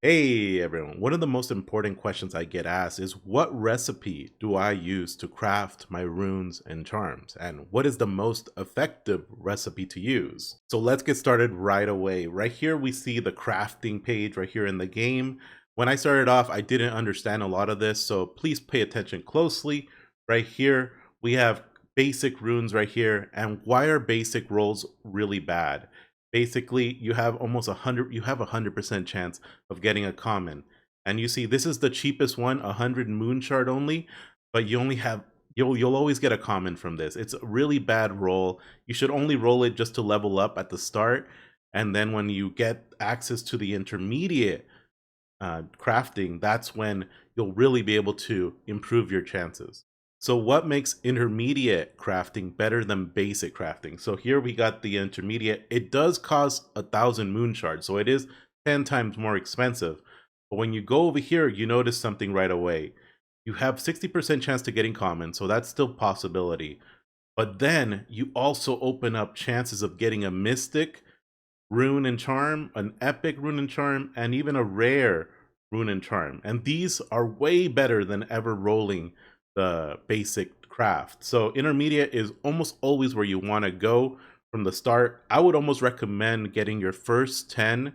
Hey everyone, one of the most important questions I get asked is what recipe do I use to craft my runes and charms? And what is the most effective recipe to use? So let's get started right away. Right here we see the crafting page right here in the game. When I started off, I didn't understand a lot of this, so please pay attention closely. Right here, we have basic runes right here. And why are basic rolls really bad? Basically, you have almost 100% chance of getting a common. And you see, this is the cheapest one, 100 moon shard only, but you'll always get a common from this. It's a really bad roll. You should only roll it just to level up at the start, and then when you get access to the intermediate crafting, that's when you'll really be able to improve your chances. So what makes intermediate crafting better than basic crafting? So here we got the intermediate. It does cost 1,000 moon shards, so it is 10 times more expensive. But when you go over here, you notice something right away. You have 60% chance to getting common, so that's still possibility. But then you also open up chances of getting a mystic rune and charm, an epic rune and charm, and even a rare rune and charm. And these are way better than ever rolling the basic craft. So intermediate is almost always where you want to go from the start. I would almost recommend getting your first 10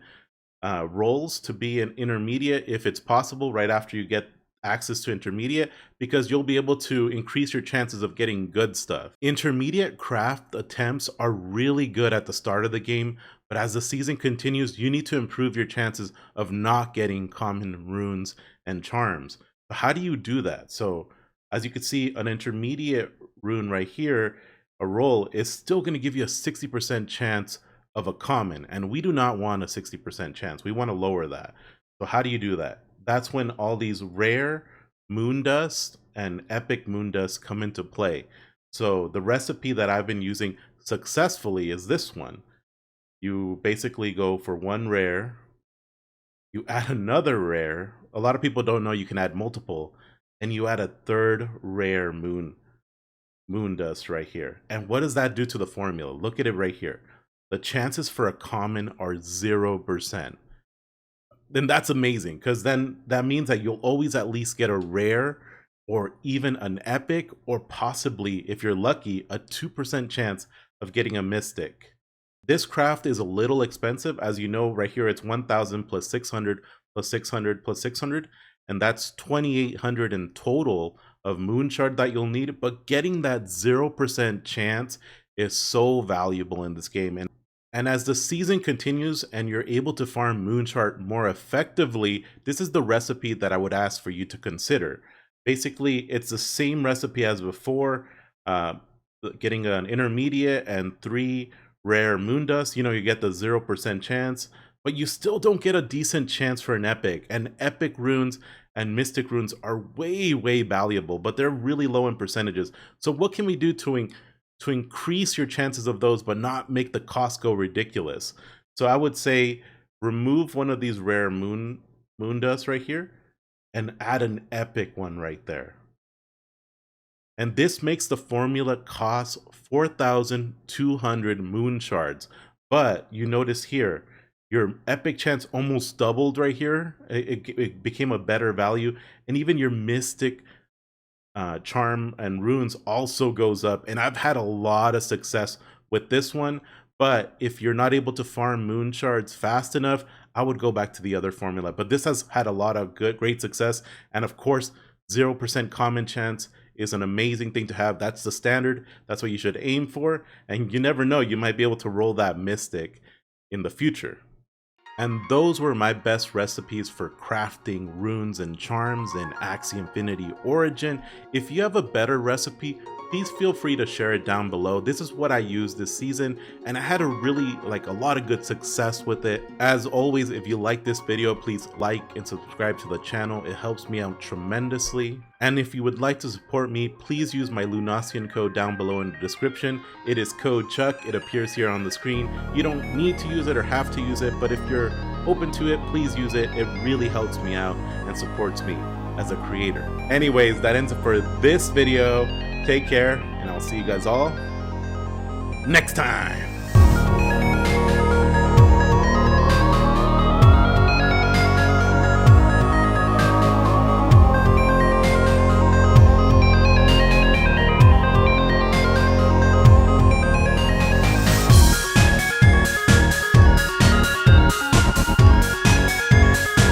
rolls to be an intermediate if it's possible right after you get access to intermediate, because you'll be able to increase your chances of getting good stuff. Intermediate craft attempts are really good at the start of the game, but as the season continues, you need to improve your chances of not getting common runes and charms. But how do you do that? So as you can see, an intermediate rune right here, a roll, is still going to give you a 60% chance of a common, and we do not want a 60% chance. We want to lower that. So how do you do that? That's when all these rare moon dust and epic moon dust come into play. So the recipe that I've been using successfully is this one. You basically go for one rare, you add another rare. A lot of people don't know you can add multiple, and you add a third rare moon dust right here. And what does that do to the formula? Look at it right here. The chances for a common are 0%. Then that's amazing, because then that means that you'll always at least get a rare or even an epic, or possibly, if you're lucky, a 2% chance of getting a mystic. This craft is a little expensive. As you know, right here it's 1,000 plus 600 plus 600 plus 600. And that's 2,800 in total of moon shard that you'll need. But getting that 0% chance is so valuable in this game. And as the season continues and you're able to farm moon shard more effectively, this is the recipe that I would ask for you to consider. Basically, it's the same recipe as before, getting an intermediate and 3 rare moon dust. You get the 0% chance, but you still don't get a decent chance for an epic. And epic runes and mystic runes are way valuable, but they're really low in percentages. So what can we do to increase your chances of those, but not make the cost go ridiculous? So I would say remove one of these rare moon dust right here and add an epic one right there. And this makes the formula cost 4,200 moon shards. But you notice here, your epic chance almost doubled right here. It became a better value. And even your mystic charm and runes also goes up. And I've had a lot of success with this one. But if you're not able to farm moon shards fast enough, I would go back to the other formula. But this has had a lot of great success. And of course, 0% common chance is an amazing thing to have. That's the standard. That's what you should aim for. And you never know, you might be able to roll that mystic in the future. And those were my best recipes for crafting runes and charms in Axie Origin. If you have a better recipe, please feel free to share it down below. This is what I used this season, and I had a lot of good success with it. As always, if you like this video, please like and subscribe to the channel. It helps me out tremendously. And if you would like to support me, please use my Lunacian code down below in the description. It is code Chuck. It appears here on the screen. You don't need to use it or have to use it, but if you're open to it, please use it. It really helps me out and supports me as a creator. Anyways, that ends it for this video. Take care, and I'll see you guys all next time.